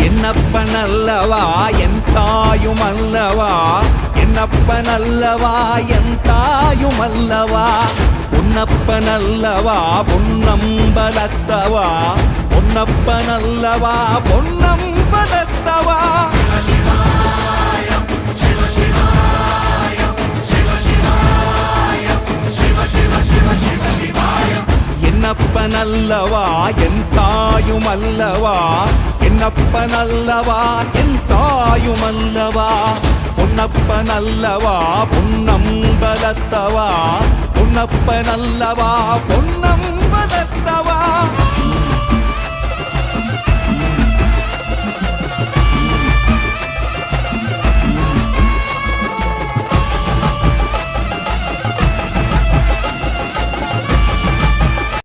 என்னப்பனல்லவா என் தாயுமல்லவா, என்னப்பனல்லவா என் தாயுமல்லவா, பொன்னப்பனல்லவா பொன்னம்பலத்தவா, பொன்னப்பனல்லவா பொன்னம்பலத்தவா. என்னப்பனல்லவா என் தாயுமல்லவா, என்னப்பனல்லவா என் தாயுமல்லவா, பொன்னப்பனல்லவா பொன்னம்பலத்தவா, பொன்னப்பனல்லவா பொன்னம்